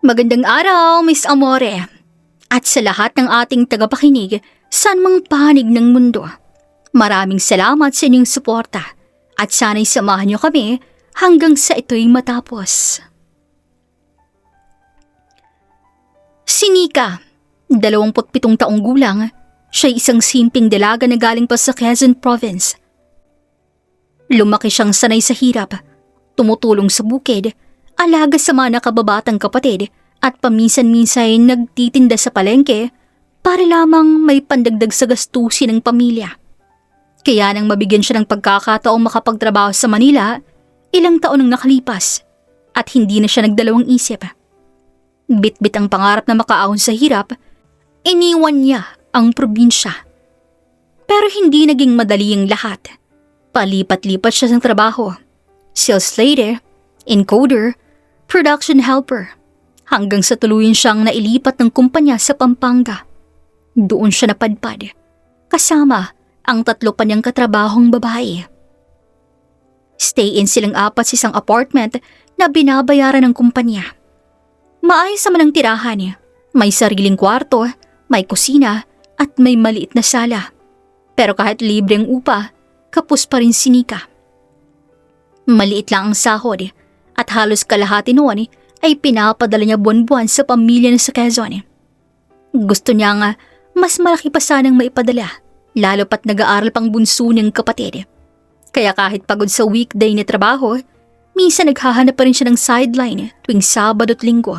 Magandang araw, Miss Amore. At sa lahat ng ating tagapakinig, saan mang panig ng mundo. Maraming salamat sa inyong suporta at sana'y samahan niyo kami hanggang sa ito'y matapos. Si Nika, 27 taong gulang, siya'y isang simpleng dalaga na galing pa sa Quezon Province. Lumaki siyang sanay sa hirap, tumutulong sa bukid, alaga sa mga nakababatang kapatid at paminsan-minsay nagtitinda sa palengke para lamang may pandagdag sa gastusin ng pamilya. Kaya nang mabigyan siya ng pagkakataong makapagtrabaho sa Manila, ilang taon nang nakalipas at hindi na siya nagdalawang isip. Bit-bit ang pangarap na makaahon sa hirap, iniwan niya ang probinsya. Pero hindi naging madali ang lahat. Palipat-lipat siya ng trabaho. Sales lady, encoder, production helper, hanggang sa tuluyan siyang nailipat ng kumpanya sa Pampanga. Doon siya napadpad, kasama ang 3 pa niyang katrabahong babae. Stay-in silang 4 sa isang apartment na binabayaran ng kumpanya. Maayos naman ang tirahan niya. May sariling kwarto, may kusina, at may maliit na sala. Pero kahit libre ang upa, kapos pa rin si Nika. Maliit lang ang sahod at halos kalahati noon ay pinapadala niya buwan-buwan sa pamilya na sa Quezon. Gusto niya nga mas malaki pa sanang maipadala, lalo pat nag-aaral pang bunso niyang kapatid. Kaya kahit pagod sa weekday na trabaho, minsan naghahanap pa rin siya ng sideline tuwing Sabado at Linggo.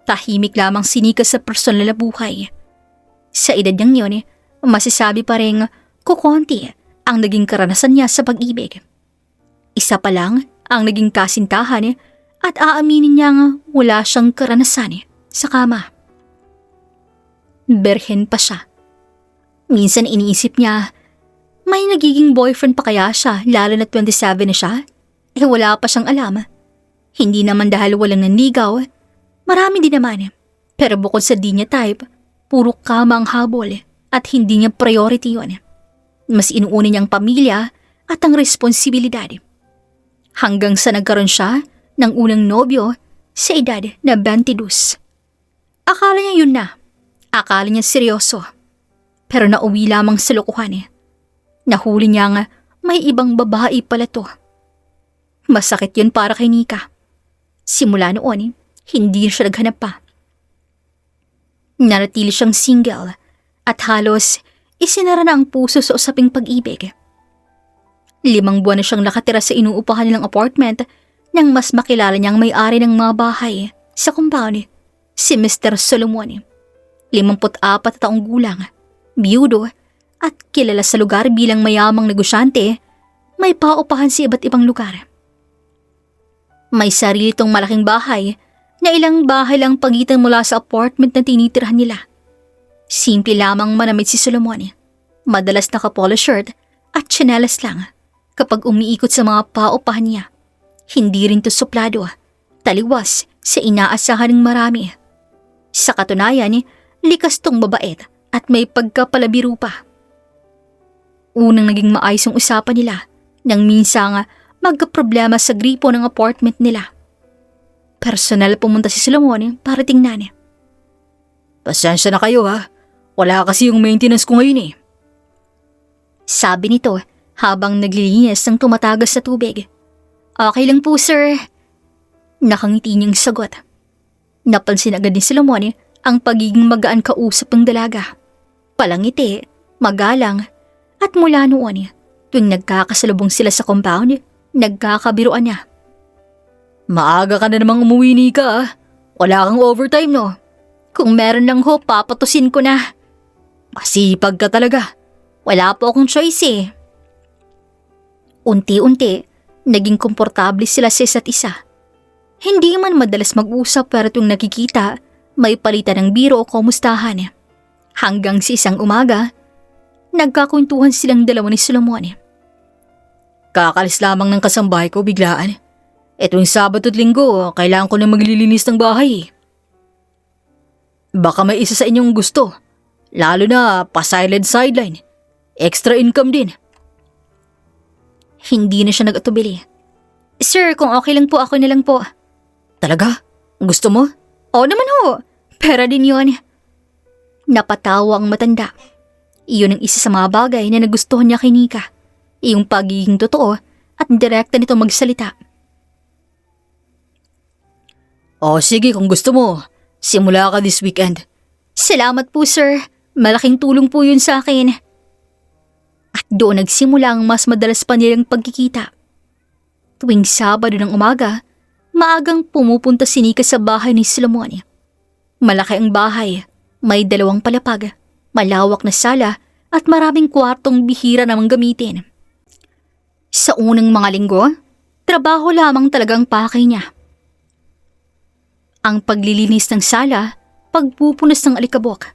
Tahimik lamang si Nika sa personal na buhay. Sa edad niyang yun, masasabi pa rin kukonti ang naging karanasan niya sa pag-ibig. Isa pa lang ang naging kasintahan at aaminin niyang wala siyang karanasan sa kama. Berhen pa siya. Minsan iniisip niya, may nagiging boyfriend pa kaya siya lalo na 27 na siya? Wala pa siyang alam. Hindi naman dahil walang nanligaw, marami din naman. Pero bukod sa di niya type, puro kama ang habol at hindi niya priority yun. Mas inuuna niyang pamilya at ang responsibilidad. Hanggang sa nagkaroon siya ng unang nobyo sa edad na 22. Akala niya yun na. Akala niya seryoso. Pero nauwi lamang sa lokohan. Nahuli niya nga may ibang babae pala to. Masakit yun para kay Nika. Simula noon, hindi siya naghanap pa. Nanatili siyang single at halos isinara na ang puso sa usaping pag-ibig. 5 buwan na siyang nakatira sa inuupahan nilang apartment nang mas makilala niyang may-ari ng mga bahay sa compound, si Mr. Solomon. 54 taong gulang, biyudo at kilala sa lugar bilang mayamang negosyante, may paupahan sa iba't ibang lugar. May sarili itong malaking bahay na ilang bahay lang pagitan mula sa apartment na tinitirhan nila. Simple lamang manamit si Solomon. Madalas naka-polo shirt at tsinelas lang kapag umiikot sa mga paupahan niya. Hindi rin to suplado, taliwas sa inaasahan ng marami. Sa katunayan, likas tong mabait at may pagkapalabiro pa. Unang naging maayos ang usapan nila nang minsan magkaproblema sa gripo ng apartment nila. Personal pumunta si Solomon para tingnan. Pasensya na kayo ha, wala kasi yung maintenance ko ngayon . Sabi nito habang naglilinis ng tumatagas sa tubig. Okay lang po sir. Nakangiti niyang sagot. Napansin agad ni Solomon ang pagiging magaan kausap ng dalaga. Palangiti, magalang, at mula noon, tuwing nagkakasalubong sila sa compound, nagkakabiruan niya. Maaga ka na namang umuwi, Nika . Wala kang overtime no? Kung meron lang ho, papatusin ko na. Masipag ka talaga. Wala po akong choice . Unti-unti, naging komportable sila sa isa't isa. Hindi man madalas mag-usap pero tuwing nakikita, may palitan ng biro o kumustahan. Hanggang sa isang umaga, nagkakwentuhan silang dalawa ni Solomon. Kakalis lamang ng kasambahay ko biglaan. Etong Sabado at Linggo, kailangan ko na maglilinis ng bahay . Baka may isa sa inyong gusto, lalo na pa-silent sideline. Extra income din. Hindi na siya nag-atubili. Sir, kung okay lang po, ako na lang po. Talaga? Gusto mo? Oo naman ho, pera din yun. Napatawa ang matanda. Iyon ang isa sa mga bagay na nagustuhan niya kay Nika. Iyong pagiging totoo at direkta nito magsalita. O sige, kung gusto mo, simula ka this weekend. Salamat po sir, malaking tulong po yun sa akin. At doon nagsimula ang mas madalas pa nilang pagkikita. Tuwing Sabado ng umaga, maagang pumupunta si Nika sa bahay ni Solomon. Malaki ang bahay, may 2 palapag, malawak na sala at maraming kwartong bihira namang gamitin. Sa unang mga linggo, trabaho lamang talagang pakay niya. Ang paglilinis ng sala, pagpupunas ng alikabok.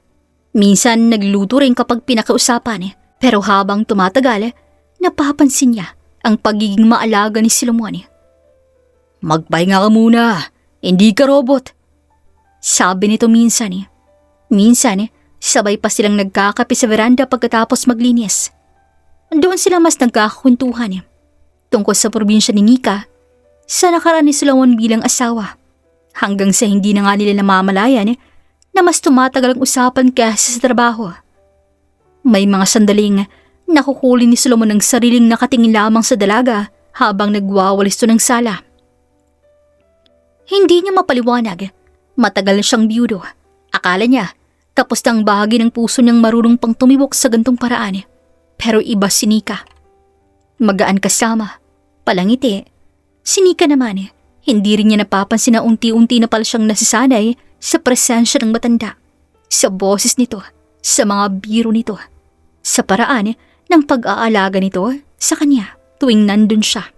Minsan nagluto rin kapag pinakausapan, pero habang tumatagal, napapansin niya ang pagiging maalaga ni Solomon. Magpahinga ka muna, hindi ka robot. Sabi nito minsan. Minsan, sabay pa silang nagkakape sa veranda pagkatapos maglinis. Doon sila mas nagkakakwentuhan tungkol sa probinsya ni Nika, sa nakaraan ni Solomon bilang asawa. Hanggang sa hindi na nga nila namamalayan na mas tumatagal ang usapan kaysa sa trabaho. May mga sandaling nakuhuli ni Solomon ng sariling nakatingin lamang sa dalaga habang nagwawalis to ng sala. Hindi niya mapaliwanag. Matagal na siyang biyudo. Akala niya, tapos na ang bahagi ng puso niyang marunong pang tumibok sa gantong paraan. Pero iba si Nika. Magaan kasama, palangiti. Si Nika naman, hindi rin niya napapansin na unti-unti na pala siyang nasisanay sa presensya ng matanda, sa boses nito, sa mga biro nito, sa paraan ng pag-aalaga nito sa kanya tuwing nandun siya.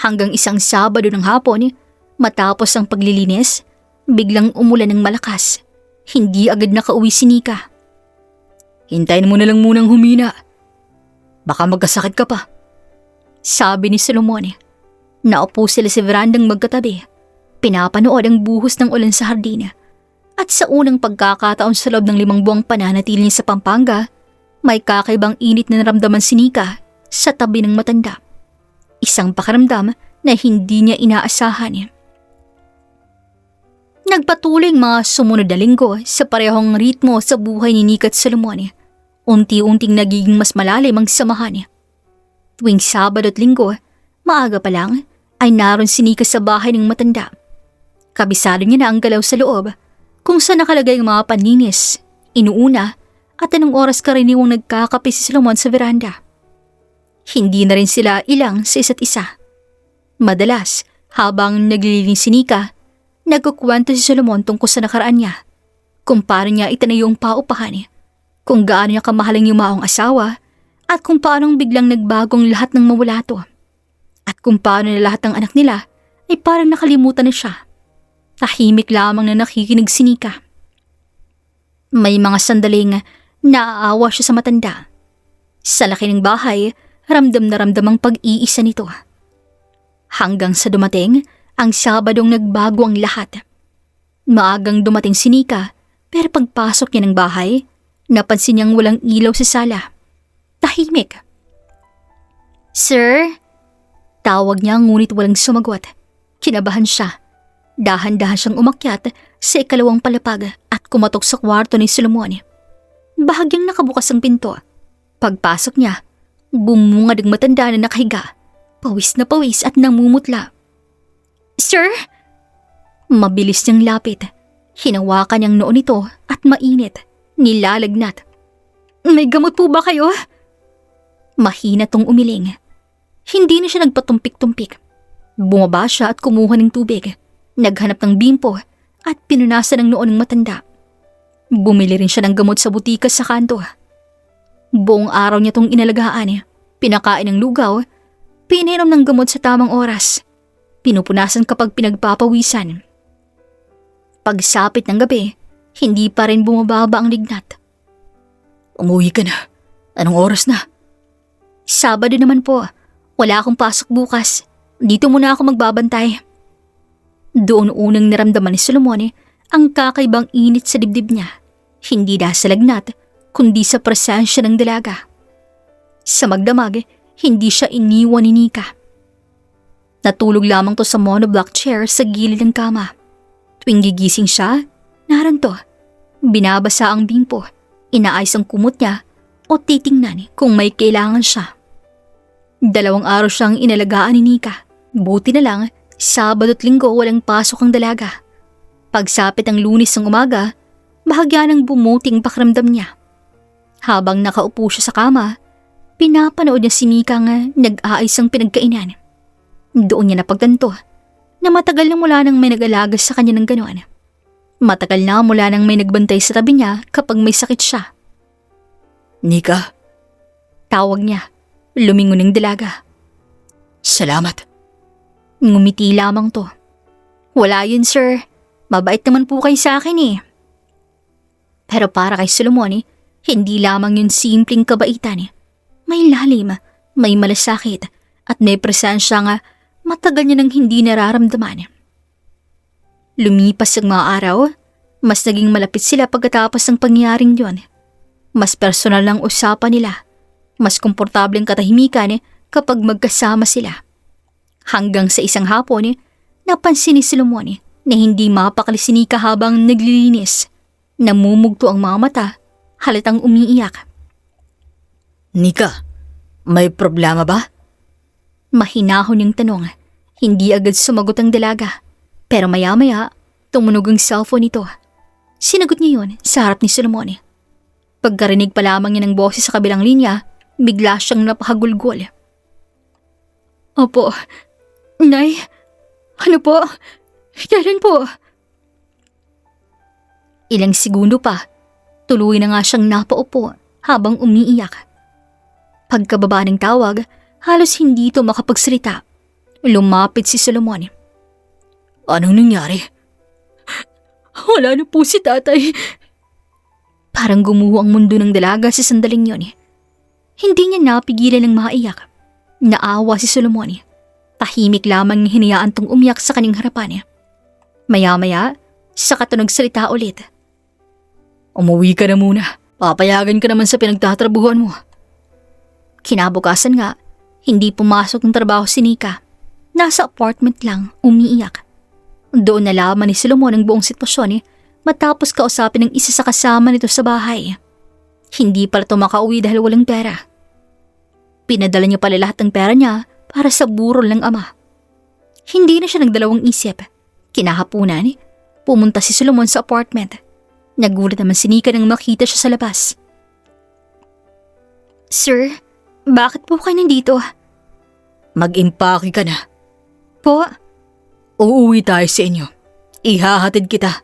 Hanggang isang Sabado ng hapon, matapos ang paglilinis, biglang umulan ng malakas. Hindi agad nakauwi si Nika. Hintayin mo na lang munang humina. Baka magkasakit ka pa. Sabi ni Solomon. Naupo sila sa verandang magkatabi. Pinapanood ang buhos ng ulan sa hardin. At sa unang pagkakataon sa loob ng 5 buwang pananatili niya sa Pampanga, may kakaibang init na naramdaman si Nika sa tabi ng matanda. Isang pakiramdam na hindi niya inaasahan. Nagpatuloy ang mga sumunod na linggo sa parehong ritmo sa buhay ni Nika at Solomon. Unti-unting nagiging mas malalim ang samahan. Tuwing Sabado at Linggo, maaga pa lang ay naroon si Nika sa bahay ng matanda. Kabisado niya na ang galaw sa loob, kung saan nakalagay ang mga panlinis, inuuna at anong oras karaniwang nagkakape si Solomon sa veranda. Hindi na rin sila ilang sa isa't isa. Madalas, habang naglilinis si Nika, nagkukwento si Solomon tungkol sa nakaraan niya, kung paano niya itinayo ang paupahan, kung gaano niya kamahalang yumaong asawa, at kung paanong biglang nagbagong lahat ng mawalato. At kung paano na lahat ng anak nila ay parang nakalimutan na siya. Tahimik lamang na nakikinig si Nika. May mga sandaling naaawa siya sa matanda. Sa laki ng bahay, ramdam na ramdam ang pag-iisa nito. Hanggang sa dumating ang Sabadong nagbago ang lahat. Maagang dumating si Nika, pero pagpasok niya ng bahay, napansin niyang walang ilaw sa sala. Tahimik. "Sir?" Tawag niya ngunit walang sumagot. Kinabahan siya. Dahan-dahan siyang umakyat sa 2 palapag at kumatok sa kwarto ni Solomon. Bahagyang nakabukas ang pinto. Pagpasok niya, bumungad ang matanda na nakahiga. Pawis na pawis at namumutla. "Sir?" Mabilis niyang lapit. Hinawakan niyang noo nito at mainit, nilalagnat. "May gamot po ba kayo?" Mahina tong umiling. Hindi na siya nagpatumpik-tumpik. Bumaba siya at kumuha ng tubig. Naghanap ng bimpo at pinunasan ng noo ng matanda. Bumili rin siya ng gamot sa butika sa kanto. Buong araw niya tong inalagaan. Pinakain ng lugaw, pinainom ng gamot sa tamang oras. Pinupunasan kapag pinagpapawisan. Pagsapit ng gabi, hindi pa rin bumababa ang lignat. Umuwi ka na. Anong oras na? Sabado naman po. Wala akong pasok bukas. Dito muna ako magbabantay. Doon unang naramdaman ni Solomon ang kakaibang init sa dibdib niya. Hindi dahil sa lagnat, kundi sa presensya ng dalaga. Sa magdamag, hindi siya iniwan ni Nika. Natulog lamang to sa monoblock chair sa gilid ng kama. Tuwing gigising siya, naranto. Binabasa ang bimpo, inaayos ang kumot niya o titingnan kung may kailangan siya. 2 araw siyang inalagaan ni Nika. Buti na lang, Sabado at Linggo walang pasok ang dalaga. Pagsapit ng Lunes ng umaga, bahagya ng bumuting pakiramdam niya. Habang nakaupo siya sa kama, pinapanood niya si Mika nga nag-aayos ang pinagkainan. Doon niya napagtanto na matagal na mula nang may nag-alaga sa kanya ng gano'n. Matagal na mula nang may nagbantay sa tabi niya kapag may sakit siya. Nika, Tawag niya, lumingon ng dalaga. salamat. Ngumiti lamang to. Wala yun, sir. Mabait naman po kayo sa akin eh. Pero para kay Solomon, hindi lamang yun simpleng kabaitan. May lalim, may malasakit, at may presensya nga matagal niya nang hindi nararamdaman. Lumipas ang mga araw, mas naging malapit sila pagkatapos ng pangyayaring yun. Mas personal ang usapan nila. Mas komportableng katahimikan kapag magkasama sila. Hanggang sa isang hapon, napansin ni Solomon na hindi mapakali si Nika habang naglilinis. Namumugto ang mga mata, halatang umiiyak. Nika, may problema ba? Mahinahon yung tanong. Hindi agad sumagot ang dalaga. Pero maya-maya, tumunog ang cellphone nito. Sinagot niya yun sa harap ni Solomon. Pagkarinig pa lamang niya ng boses sa kabilang linya, bigla siyang napakagulgol. Opo, Nay, ano po? Kailan po? Ilang segundo pa, tuloy na nga siyang napaupo habang umiiyak. Pagkababa ng tawag, halos hindi ito makapagsalita. Lumapit si Solomon. Anong nangyari? Wala na po si tatay. Parang gumuho ang mundo ng dalaga sa sandaling yun. Hindi niya napigilan ng maiyak. Naawa si Solomon. Tahimik lamang hinayaan tong umiyak sa kanyang harapan. Maya-maya, saka ito nagsalita ulit. Umuwi ka na muna. Papayagan ka naman sa pinagtatrabuhan mo. Kinabukasan nga, hindi pumasok ng trabaho si Nika. Nasa apartment lang, umiiyak. Doon nalaman ni Solomon ang buong sitwasyon matapos kausapin ng isa sa kasama nito sa bahay. Hindi pala ito makauwi dahil walang pera. Pinadala niya pala lahat ng pera niya para sa burol ng ama. Hindi na siya nagdalawang isip. Kinahapunan, pumunta si Solomon sa apartment. Nagulat naman si Nika nang makita siya sa labas. Sir, bakit po kayo nandito? Mag-impake ka na. Po? Uuwi tayo sa inyo. Ihahatid kita.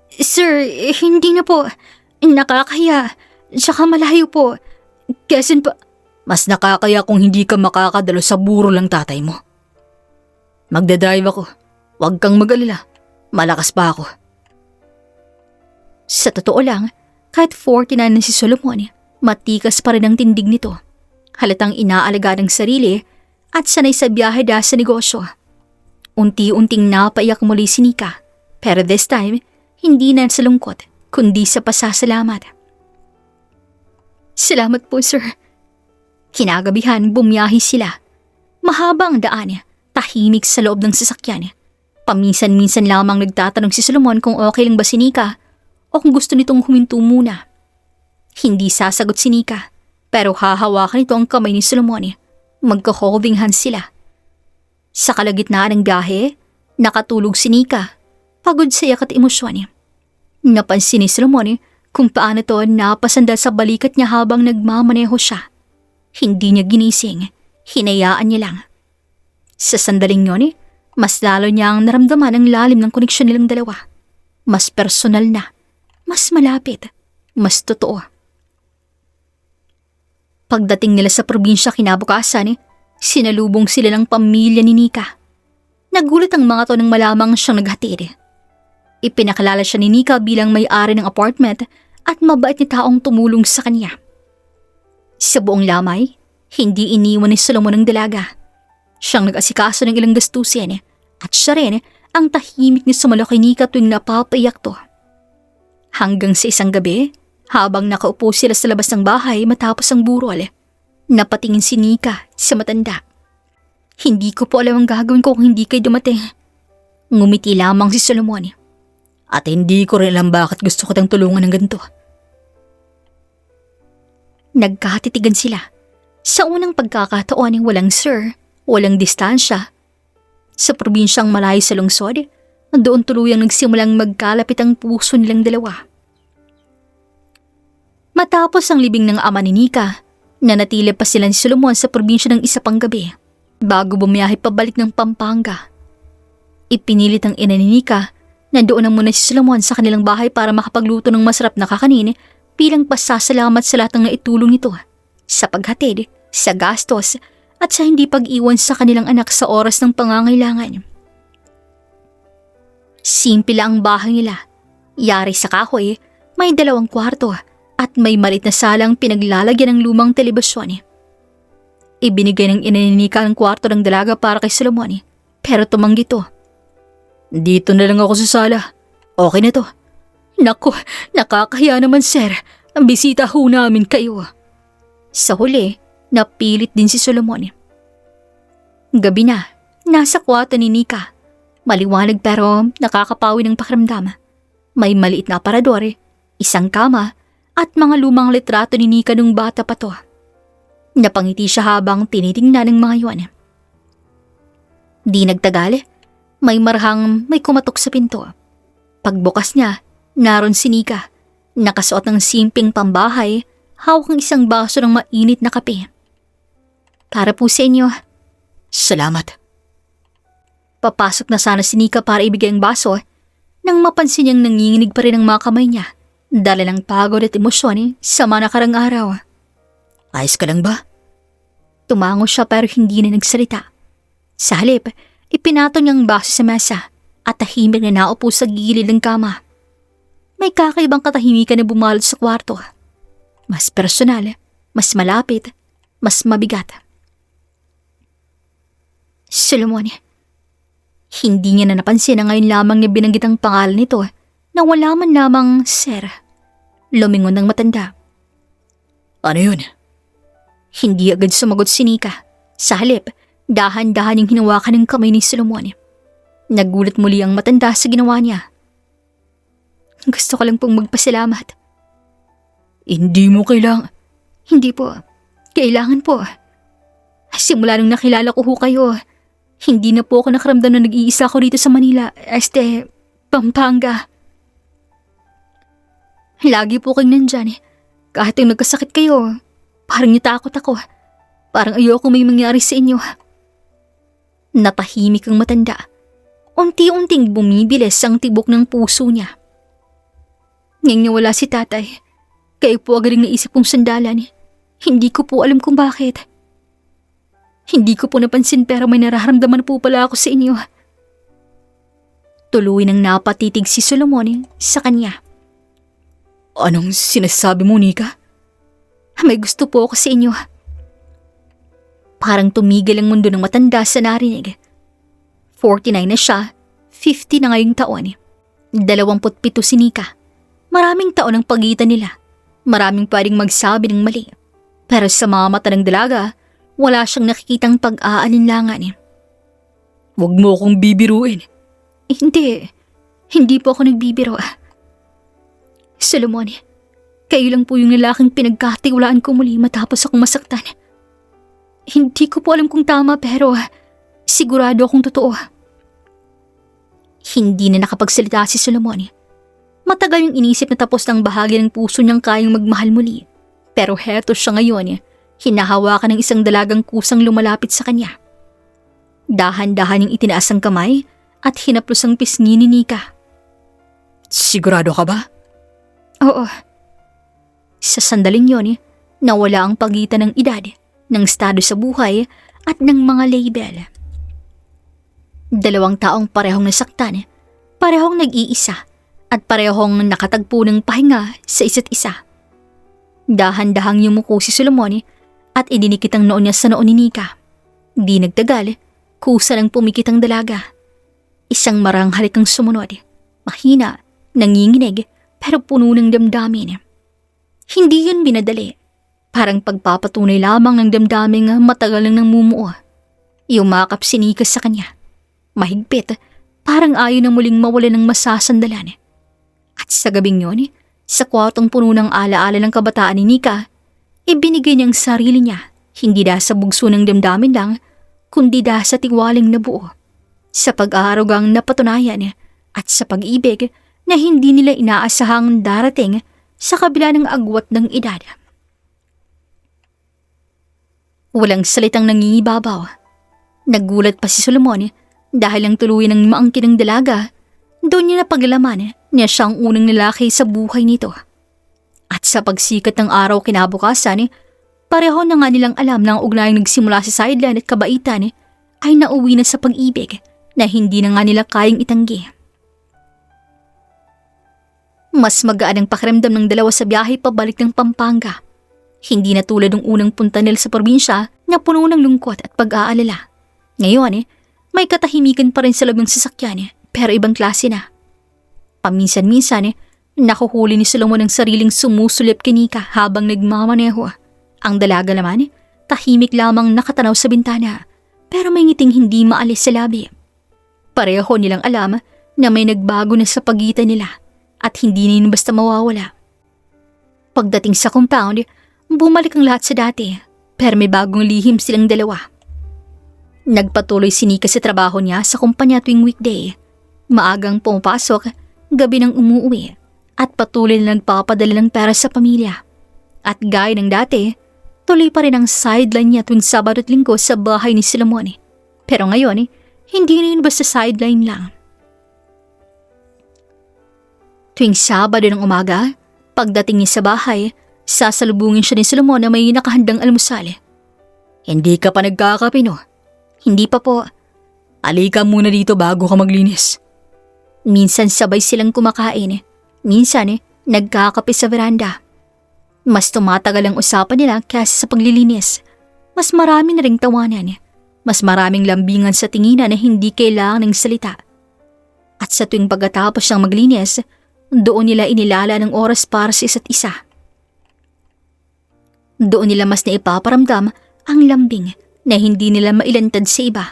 Sir, hindi na po. Nakakaya. Tsaka malayo po. Quezon pa... Mas nakakaya kung hindi ka makakadalo sa buro lang tatay mo. Magdadrive ako. Huwag kang mag-alala. Malakas pa ako. Sa totoo lang, kahit 49 na si Solomon, matikas pa rin ang tindig nito. Halatang inaalaga ng sarili at sanay sa biyahe dahil sa negosyo. Unti-unting napaiyak muli si Nika. Pero this time, hindi na sa lungkot, kundi sa pasasalamat. Salamat po, sir. Kinagabihan, bumiyahe sila. Mahaba ang daan, tahimik sa loob ng sasakyan. Paminsan-minsan lamang nagtatanong si Solomon kung okay lang ba si Nika o kung gusto nitong huminto muna. Hindi sasagot si Nika, pero hahawakan nito ang kamay ni Solomon. Magka-holding hands sila. Sa kalagitnaan ng biyahe, nakatulog si Nika. Pagod sa iyak at emosyon. Napansin ni Solomon kung paano to napasandal sa balikat niya habang nagmamaneho siya. Hindi niya ginising, hinayaan niya lang. Sa sandaling yun, mas lalo niyang naramdaman ang lalim ng koneksyon nilang dalawa. Mas personal na, mas malapit, mas totoo. Pagdating nila sa probinsya kinabukasan, sinalubong sila ng pamilya ni Nika. Nagulat ang mga to nang malamang siyang naghatid. Ipinakilala siya ni Nika bilang may-ari ng apartment at mabait ni taong tumulong sa kanya. Sa buong lamay, hindi iniwan ni Solomon ang dalaga. Siyang nag-asikaso ng ilang gastusin at siya rin ang tahimik ni sumalo kay Nika tuwing napapaiyak to. Hanggang sa isang gabi, habang nakaupo sila sa labas ng bahay matapos ang burol, napatingin si Nika sa matanda. Hindi ko po alam ang gagawin ko kung hindi kayo dumating. Ngumiti lamang si Solomon. At hindi ko rin alam bakit gusto kitang tulungan ng ganito. Nagkatitigan sila. Sa unang pagkakataon ay walang sir, walang distansya. Sa probinsyang malayo sa lungsod, doon tuluyang nagsimulang magkalapit ang puso nilang dalawa. Matapos ang libing ng ama ni Nika, nanatili pa sila ni Solomon sa probinsya ng isa pang gabi bago bumiyahe pabalik ng Pampanga. Ipinilit ng ina ni Nika na doon na muna si Solomon sa kanilang bahay para makapagluto ng masarap na kakanin bilang pasasalamat sa lahat ng naitulong nito sa paghatid, sa gastos at sa hindi pag-iwan sa kanilang anak sa oras ng pangangailangan. Simple lang ang bahay nila. Yari sa kahoy, may 2 kwarto at may maliit na salang pinaglalagyan ng lumang telebisyon. Ibinigay ng ina ni Nika ang kwarto ng dalaga para kay Solomon, pero tumanggi to. Dito na lang ako sa sala. Okay na to. Naku, nakakahiya naman sir. Ang bisita ho namin kayo. Sa huli, napilit din si Solomon. Gabi na, nasa kwarto ni Nika. Maliwanag pero nakakapawi ng pakiramdam. May maliit na aparador, isang kama, at mga lumang litrato ni Nika nung bata pa to. Napangiti siya habang tinitingnan ng mga yun. Di nagtagal, may kumatok sa pinto. Pagbukas niya, naroon si Nika, nakasuot ng simping pambahay, hawak ng isang baso ng mainit na kape. Para po sa inyo. Salamat. Papasok na sana si Nika para ibigay ang baso nang mapansin niyang nanginginig pa rin ang mga kamay niya. Dala ng pagod at emosyon sa mga nakarang araw. Ayos ka lang ba? Tumango siya pero hindi na nagsalita. Sa halip, ipinato niyang baso sa mesa at tahimik na naupo sa gilid ng kama. May kakaibang katahimikan na bumalot sa kwarto. Mas personal, mas malapit, mas mabigat. Solomon, hindi niya na napansin na ngayon lamang niya binanggit ang pangalan nito na wala man lamang sir. Lumingon ng matanda. Ano yun? Hindi agad sumagot si Nika. Sa halip, dahan-dahan yung hinawakan ng kamay ni Solomon. Nagulat muli ang matanda sa ginawa niya. Gusto ko lang pong magpasalamat. Hindi mo kailangan. Hindi po. Kailangan po. Simula nung nakilala ko ho kayo, hindi na po ako nakaramdam na nag-iisa ako dito sa Manila, Pampanga. Lagi po kayong nandyan. Kahit yung nagkasakit kayo, parang natakot ako. Parang ayoko may mangyari sa inyo. Natahimik ang matanda. Unti-unting bumibilis ang tibok ng puso niya. Ngayon wala si tatay. Kayo po agad ang naisip kong sandalan. Hindi ko po alam kung bakit. Hindi ko po napansin pero may nararamdaman po pala ako sa inyo. Tuloy nang napatitig si Solomon sa kanya. Anong sinasabi mo, Nika? May gusto po ako sa inyo. Parang tumigil ang mundo ng matanda sa narinig. 49 na siya, 50 na ngayong taon. 27 si Nika. Maraming taon ang pagitan nila. Maraming pwedeng magsabi ng mali. Pero sa mga mata ng dalaga, wala siyang nakikitang pag-aalinlangan. Huwag mo akong bibiruin. Hindi po ako nagbibiro. Solomon, kayo lang po yung lalaking pinagkatiwalaan ko muli matapos akong masaktan. Hindi ko po alam kung tama pero sigurado akong totoo. Hindi na nakapagsalita si Solomon. Matagal yung inisip na tapos ng bahagi ng puso niyang kayang magmahal muli. Pero heto siya ngayon, hinahawakan ng isang dalagang kusang lumalapit sa kanya. Dahan-dahan yung itinaas ang kamay at hinaplos ang pisngi ni Nika. Sigurado ka ba? Oo. Sa sandaling yon, nawala ang pagitan ng edad, ng estado sa buhay at ng mga label. 2 taong parehong nasaktan, parehong nag-iisa at parehong nakatagpo ng pahinga sa isa't isa. Dahan-dahang yumuko si Solomon at idinikit ang noon niya sa noon ni Nika. Di nagtagal, kusa nang pumikit ang dalaga. Isang maranghalik ang sumunod, mahina, nanginginig, pero puno ng damdamin. Hindi yun binadali. Parang pagpapatunay lamang ng damdaming matagal nang namumuo. Yumakap si Nika sa kanya. Mahigpit, parang ayaw na muling mawala ng masasandalan. At sa gabing yun, sa kwartong puno ng alaala ng kabataan ni Nika, ibinigay niyang sarili niya, hindi dahil sa bugso ng damdamin lang, kundi dahil sa tiwaling nabuo, sa pag-aarugang napatunayan at sa pag-ibig na hindi nila inaasahang darating sa kabila ng agwat ng edad. Walang salitang nangingibabaw. Nagulat pa si Solomon dahil ang tuluyan ng maangkin ng dalaga, doon niya napaglalaman niya siyang unang lalaki sa buhay nito. At sa pagsikat ng araw kinabukasan, pareho na nga nilang alam na ang ugnayang nagsimula sa sideline at kabaitan ay nauwi na sa pag-ibig na hindi na nga nila kayang itanggi. Mas magaan ang pakiramdam ng dalawa sa biyahe pabalik ng Pampanga. Hindi na tulad ng unang punta nila sa probinsya na puno ng lungkot at pag-aalala. Ngayon, may katahimikan pa rin sa loob ng sasakyan pero ibang klase na. Paminsan-minsan, nakuhuli ni Solomon ang sariling sumusulip kay Nika habang nagmamaneho. Ang dalaga naman, tahimik lamang nakatanaw sa bintana pero may ngiting hindi maalis sa labi. Pareho nilang alam na may nagbago na sa pagitan nila at hindi na yun basta mawawala. Pagdating sa compound, bumalik ang lahat sa dati pero may bagong lihim silang dalawa. Nagpatuloy si Nika sa trabaho niya sa kumpanya tuwing weekday. Maagang pumapasok, gabi nang umuwi at patuloy na nagpapadala ng pera sa pamilya. At gaya ng dati, tuloy pa rin ang sideline niya tuwing Sabado at Linggo sa bahay ni Solomon. Pero ngayon, hindi na yun basta sideline lang. Tuwing Sabado ng umaga, pagdating niya sa bahay, sasalubungin siya ni Solomon na may nakahandang almusal. Hindi ka pa nagkakape, no? Hindi pa po. Alika muna dito bago ka maglinis. Minsan sabay silang kumakain. Minsan nagkakape sa veranda. Mas tumatagal ang usapan nila kaysa sa paglilinis. Mas marami na ring tawanan. Mas maraming lambingan sa tinginan na hindi kailangan ng salita. At sa tuwing pagkatapos ng maglinis, doon nila inilala ng oras para sa isa't isa. Doon nila mas naipaparamdam ang lambing na hindi nila mailantad sa iba.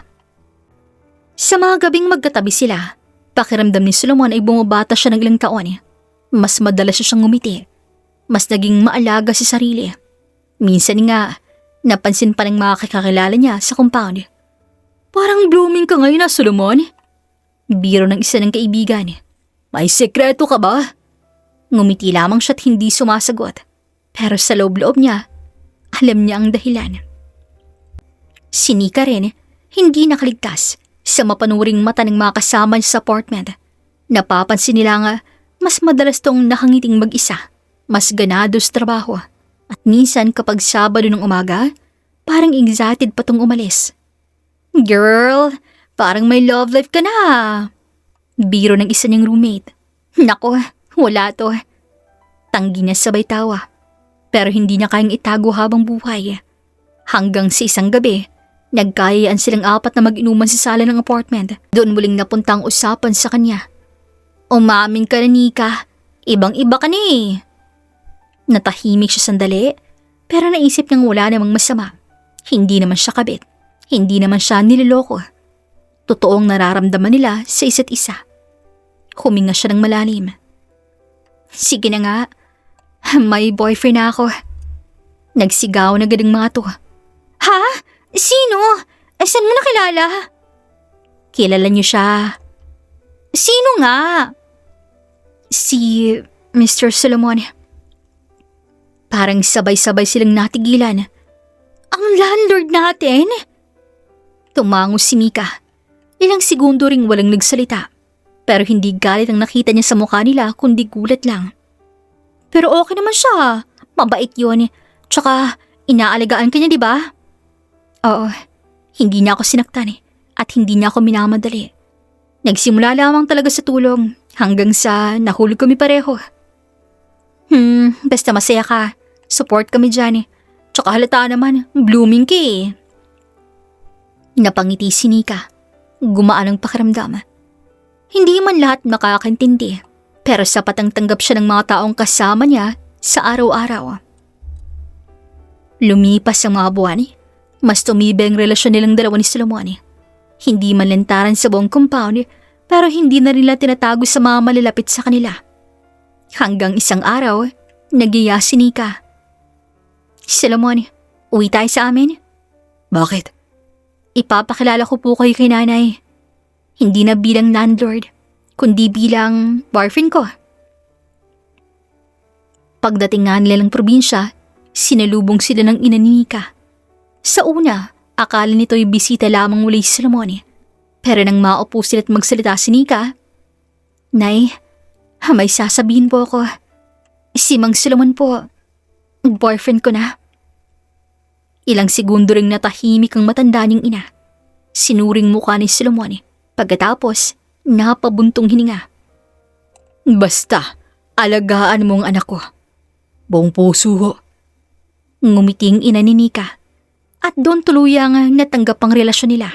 Sa mga gabing magkatabi sila, pakiramdam ni Solomon ay bumabata siya ng ilang taon. Mas madalas siya siyang ngumiti. Mas naging maalaga sa sarili. Minsan nga, napansin pa ng mga kakakilala niya sa compound. Parang blooming ka ngayon, Solomon. Biro ng isa ng kaibigan. May sekreto ka ba? Ngumiti lamang siya at hindi sumasagot. Pero sa loob-loob niya, alam niya ang dahilan. Si Nika rin, hindi nakaligtas sa mapanuring mata ng mga kasama sa apartment. Napapansin nila nga, mas madalas tong nakangiting mag-isa, mas ganado sa trabaho. At minsan kapag Sabado ng umaga, parang excited pa tong umalis. Girl, parang may love life ka na. Biro ng isa niyang roommate. Nako, wala to. Tanggi niya sabay tawa. Pero hindi niya kayang itago habang buhay. Hanggang sa isang gabi, nagkayaan silang apat na mag-inuman sa sala ng apartment. Doon muling napunta ang usapan sa kanya. Umamin ka na, Nika. Ibang-iba ka na eh. Natahimik siya sandali, pero naisip niyang wala namang masama. Hindi naman siya kabit. Hindi naman siya niloloko. Totoong nararamdaman nila sa isa't isa. Huminga siya ng malalim. Sige na nga, may boyfriend na ako. Nagsigaw na agad ang mga to. Ha? Sino? Saan mo nakilala? Kilala niyo siya. Sino nga? Si Mr. Solomon. Parang sabay-sabay silang natigilan. Ang landlord natin? Tumango si Nika. Ilang segundo ring walang nagsalita. Pero hindi galit ang nakita niya sa mukha nila kundi gulat lang. Pero okay naman siya. Mabait yun. Tsaka inaalagaan ka niya, di ba? Oo. Hindi niya ako sinaktan at hindi niya ako minamadali. Nagsimula lamang talaga sa tulong hanggang sa nahulog kami pareho. Basta masaya ka. Support kami dyan. Tsaka halata naman, blooming ka eh. Napangiti si Nika. Gumaan ang pakiramdam. Hindi man lahat makakaintindi, pero sapat ang tanggap siya ng mga taong kasama niya sa araw-araw. Lumipas ang mga buwan, mas tumibay ang relasyon nilang dalawa ni Solomon. Hindi man lantaran sa buong compound, pero hindi na nila tinatago sa mga malalapit sa kanila. Hanggang isang araw, nagiya si Nika. Solomon, uwi tayo sa amin? Bakit? Ipapakilala ko po kayo kay nanay. Hindi na bilang landlord, kundi bilang boyfriend ko. Pagdating nga nila ng probinsya, sinalubong sila ng ina ni Nika. Sa una, akala nito'y bisita lamang muli si Solomon. Pero nang maupo sila at magsalita si Nika, Nay, may sasabihin po ako. Si Mang Solomon po, boyfriend ko na. Ilang segundo ring natahimik ang matanda niyang ina. Sinuring mukha ni Solomon. Pagkatapos, napabuntong hininga. Basta, alagaan mo ang anak ko. Buong puso ho. Ngumiting ina ni Nika. At doon tuluyang natanggap ang relasyon nila.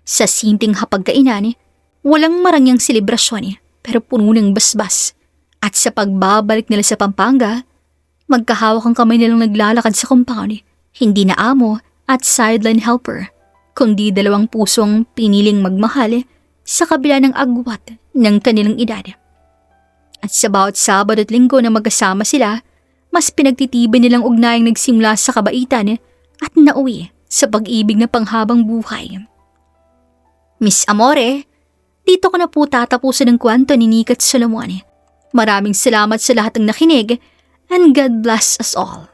Sa simpleng hapagkainan, walang marangyang selebrasyon pero puno ng basbas. At sa pagbabalik nila sa Pampanga, magkahawak ang kamay nilang naglalakad sa compound. Hindi na amo at sideline helper, kundi dalawang pusong piniling magmahal sa kabila ng agwat ng kanilang edad. At sa bawat Sabado at Linggo na magkasama sila, mas pinagtitibay nilang ugnayang nagsimula sa kabaitan at nauwi sa pag-ibig na panghabang buhay. Miss Amore, dito ko na po tatapusin ang kwento ni Nika at Solomon. Maraming salamat sa lahat ng nakinig and God bless us all.